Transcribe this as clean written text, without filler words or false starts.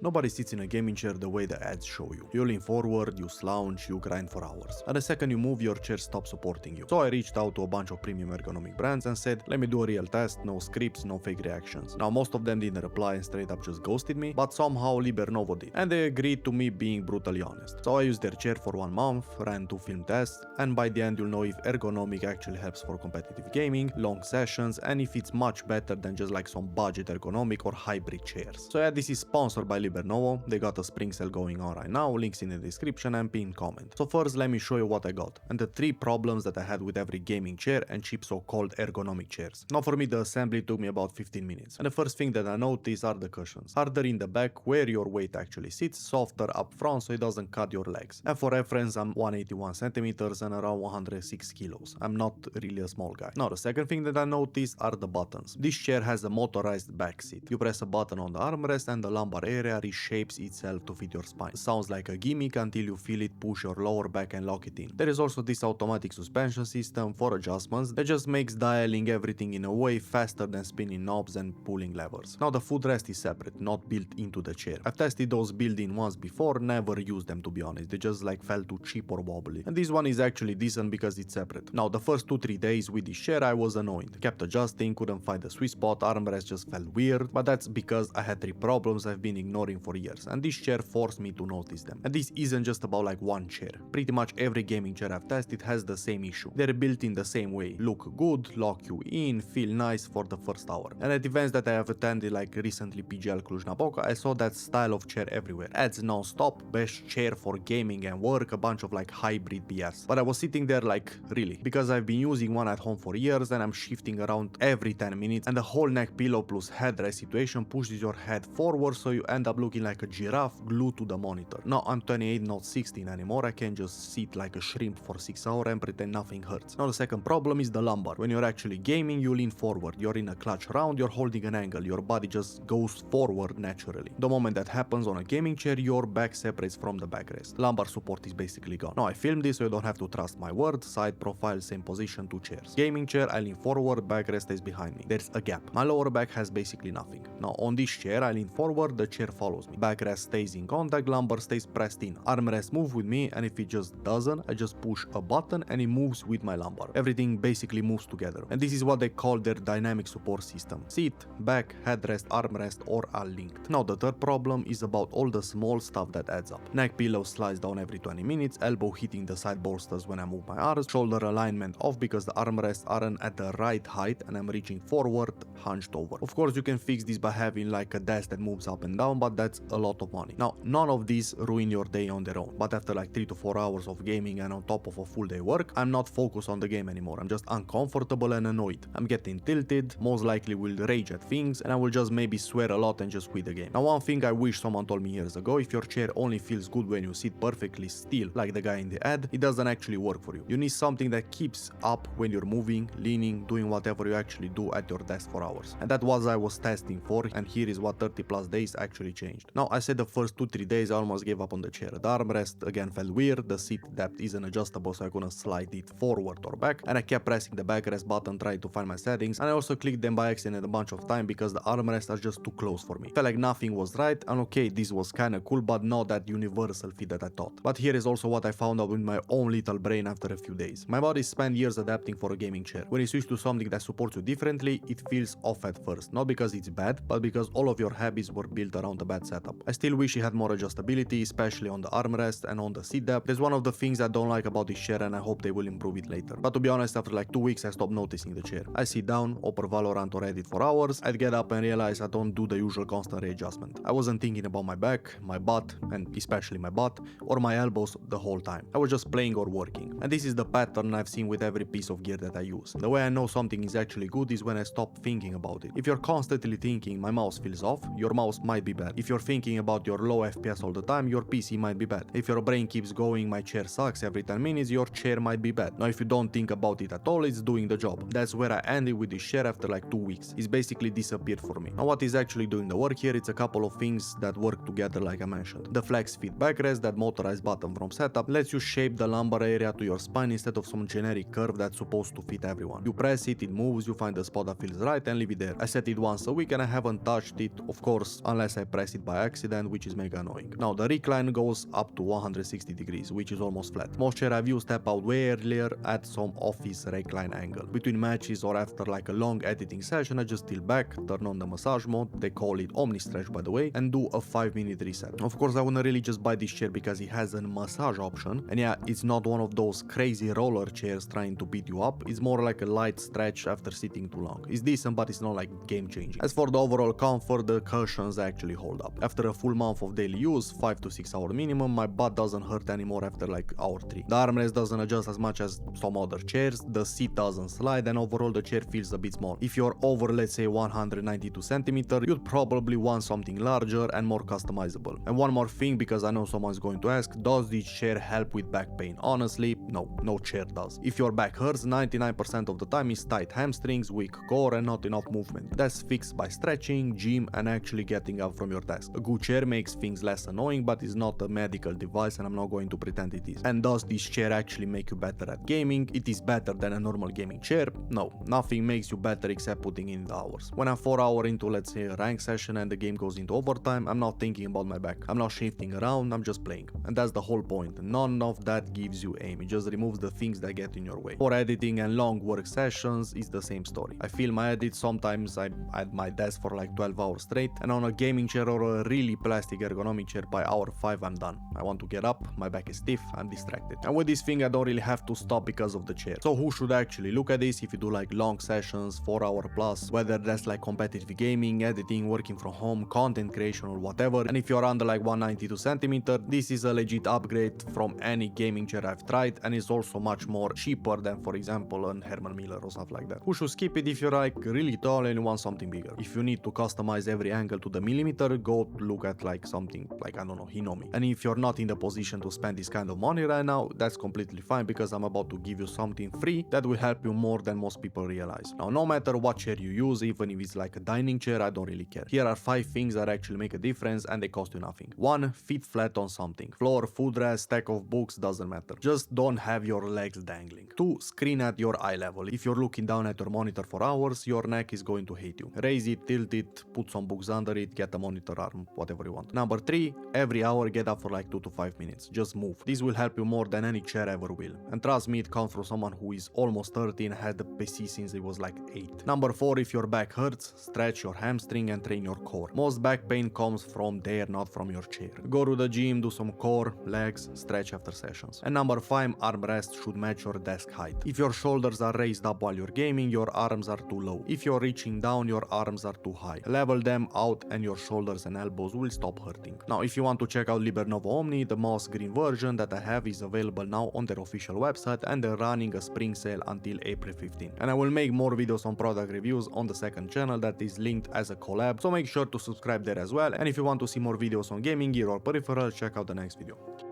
Nobody sits in a gaming chair the way the ads show you. You lean forward, you slouch, you grind for hours. And the second you move, your chair stops supporting you. So I reached out to a bunch of premium ergonomic brands and said, let me do a real test, no scripts, no fake reactions. Now most of them didn't reply and straight up just ghosted me, but somehow LiberNovo did. And they agreed to me being brutally honest. So I used their chair for 1 month, ran 2 film tests, and by the end you'll know if ergonomic actually helps for competitive gaming, long sessions, and if it's much better than just like some budget ergonomic or hybrid chairs. So yeah, this is sponsored by LiberNovo. They got a spring sale going on right now, links in the description and pinned comment. So first let me show you what I got, and the 3 problems that I had with every gaming chair and cheap so-called ergonomic chairs. Now for me the assembly took me about 15 minutes, and the first thing that I noticed are the cushions. Harder in the back where your weight actually sits, softer up front so it doesn't cut your legs. And for reference, I'm 181 centimeters and around 106 kilos. I'm not really a small guy. Now the second thing that I noticed are the buttons. This chair has a motorized back seat. You press a button on the armrest and the lumbar area reshapes itself to fit your spine. Sounds like a gimmick until you feel it push your lower back and lock it in. There is also this automatic suspension system for adjustments that just makes dialing everything in a way faster than spinning knobs and pulling levers. Now the footrest is separate, not built into the chair. I've tested those built-in ones before, never used them to be honest. They just like felt too cheap or wobbly. And this one is actually decent because it's separate. Now the first 2-3 days with this chair I was annoyed. Kept adjusting, couldn't find the sweet spot, armrest just felt weird, but that's because I had 3 problems I've been ignoring for years, and this chair forced me to notice them. And this isn't just about like one chair. Pretty much every gaming chair I've tested has the same issue. They're built in the same way. Look good, lock you in, feel nice for the first hour. And at events that I have attended like recently PGL Cluj-Napoca, I saw that style of chair everywhere. Ads non-stop, best chair for gaming and work, a bunch of like hybrid BS. But I was sitting there like, really? Because I've been using one at home for years and I'm shifting around every 10 minutes, and the whole neck pillow plus headrest situation pushes your head forward so you end up looking like a giraffe glued to the monitor. Now I'm 28, not 16 anymore. I can just sit like a shrimp for 6 hours and pretend nothing hurts. Now the second problem is the lumbar. When you're actually gaming, you lean forward. You're in a clutch round, you're holding an angle. Your body just goes forward naturally. The moment that happens on a gaming chair, your back separates from the backrest. Lumbar support is basically gone. Now I filmed this so you don't have to trust my word. Side profile, same position, 2 chairs. Gaming chair, I lean forward, backrest stays behind me. There's a gap. My lower back has basically nothing. Now on this chair, I lean forward, the chair follows me. Backrest stays in contact, lumbar stays pressed in. Armrest move with me, and if it just doesn't, I just push a button and it moves with my lumbar. Everything basically moves together. And this is what they call their dynamic support system. Seat, back, headrest, armrest all are linked. Now the third problem is about all the small stuff that adds up. Neck pillow slides down every 20 minutes, elbow hitting the side bolsters when I move my arms, shoulder alignment off because the armrests aren't at the right height and I'm reaching forward, hunched over. Of course you can fix this by having like a desk that moves up and down, but that's a lot of money. Now none of these ruin your day on their own, but after like 3 to 4 hours of gaming and on top of a full day work, I'm not focused on the game anymore. I'm just uncomfortable and annoyed. I'm getting tilted, most likely will rage at things, and I will just maybe swear a lot and just quit the game. Now one thing I wish someone told me years ago, if your chair only feels good when you sit perfectly still like the guy in the ad, it doesn't actually work for you. You need something that keeps up when you're moving, leaning, doing whatever you actually do at your desk for hours. And that was I was testing for, and here is what 30 plus days actually changed. Now I said the first 2-3 days I almost gave up on the chair. The armrest again felt weird, the seat depth isn't adjustable so I couldn't slide it forward or back, and I kept pressing the backrest button trying to find my settings, and I also clicked them by accident a bunch of time because the armrests are just too close for me. Felt like nothing was right, and okay, this was kinda cool, but not that universal fit that I thought. But here is also what I found out with my own little brain after a few days. My body spent years adapting for a gaming chair. When you switch to something that supports you differently, it feels off at first. Not because it's bad, but because all of your habits were built around a bad setup. I still wish it had more adjustability, especially on the armrest and on the seat depth. There's one of the things I don't like about this chair and I hope they will improve it later. But to be honest, after like 2 weeks I stopped noticing the chair. I sit down, open Valorant or Reddit for hours, I'd get up and realize I don't do the usual constant readjustment. I wasn't thinking about my back, my butt, and especially my butt, or my elbows the whole time. I was just playing or working. And this is the pattern I've seen with every piece of gear that I use. The way I know something is actually good is when I stop thinking about it. If you're constantly thinking my mouse feels off, your mouse might be bad. If you're thinking about your low FPS all the time, your PC might be bad. If your brain keeps going my chair sucks every 10 minutes, your chair might be bad. Now if you don't think about it at all, it's doing the job. That's where I ended with this chair after like 2 weeks. It's basically disappeared for me. Now what is actually doing the work here, it's a couple of things that work together like I mentioned. The flex fit backrest, that motorized button from setup, lets you shape the lumbar area to your spine instead of some generic curve that's supposed to fit everyone. You press it, it moves, you find the spot that feels right and leave it there. I set it once a week and I haven't touched it, of course, unless I press press it by accident, which is mega annoying. Now the recline goes up to 160 degrees, which is almost flat. Most chair I've used step out way earlier at some office recline angle. Between matches or after like a long editing session, I just tilt back, turn on the massage mode, they call it Omni Stretch by the way, and do a 5-minute reset. Of course I wouldn't really just buy this chair because it has a massage option, and yeah, it's not one of those crazy roller chairs trying to beat you up, it's more like a light stretch after sitting too long. It's decent, but it's not like game changing. As for the overall comfort, the cushions actually hold up. After a full month of daily use, 5 to 6 hour minimum, my butt doesn't hurt anymore after like hour 3. The armrest doesn't adjust as much as some other chairs, the seat doesn't slide, and overall the chair feels a bit small. If you're over let's say 192 cm, you'd probably want something larger and more customizable. And one more thing, because I know someone's going to ask, does this chair help with back pain? Honestly, no chair does. If your back hurts, 99% of the time is tight hamstrings, weak core and not enough movement. That's fixed by stretching, gym and actually getting up from your desk. A good chair makes things less annoying, but is not a medical device and I'm not going to pretend it is. And does this chair actually make you better at gaming? It is better than a normal gaming chair? No, nothing makes you better except putting in the hours. When I'm 4 hours into let's say a rank session and the game goes into overtime, I'm not thinking about my back. I'm not shifting around, I'm just playing. And that's the whole point. None of that gives you aim, it just removes the things that get in your way. For editing and long work sessions, it's the same story. I film my edits, sometimes I'm at my desk for like 12 hours straight, and on a gaming chair or a really plastic ergonomic chair by hour 5 I'm done. I want to get up, my back is stiff, I'm distracted. And with this thing I don't really have to stop because of the chair. So who should actually look at this if you do like long sessions, 4 hour plus, whether that's like competitive gaming, editing, working from home, content creation or whatever. And if you're under like 192 cm, this is a legit upgrade from any gaming chair I've tried, and it's also much more cheaper than for example an Herman Miller or something like that. Who should skip it if you're like really tall and you want something bigger. If you need to customize every angle to the millimeter, go look at like something like, I don't know, Hinomi. And if you're not in the position to spend this kind of money right now, that's completely fine because I'm about to give you something free that will help you more than most people realize. Now, no matter what chair you use, even if it's like a dining chair, I don't really care. Here are 5 things that actually make a difference and they cost you nothing. 1. Fit flat on something. Floor, footrest, stack of books, doesn't matter. Just don't have your legs dangling. 2. Screen at your eye level. If you're looking down at your monitor for hours, your neck is going to hate you. Raise it, tilt it, put some books under it, get a monitor arm, whatever you want. Number 3. Every hour get up for like 2 to 5 minutes. Just move. This will help you more than any chair ever will. And trust me, it comes from someone who is almost 30 and had the PC since it was like 8. Number 4. If your back hurts, stretch your hamstring and train your core. Most back pain comes from there, not from your chair. Go to the gym, do some core, legs, stretch after sessions. And number 5. Armrest should match your desk height. If your shoulders are raised up while you're gaming, your arms are too low. If you're reaching down, your arms are too high. Level them out and your shoulders and elbows will stop hurting. Now, if you want to check out LiberNovo Omni, the moss green version that I have is available now on their official website and they're running a spring sale until April 15. And I will make more videos on product reviews on the second channel that is linked as a collab, so make sure to subscribe there as well. And if you want to see more videos on gaming gear or peripherals, check out the next video.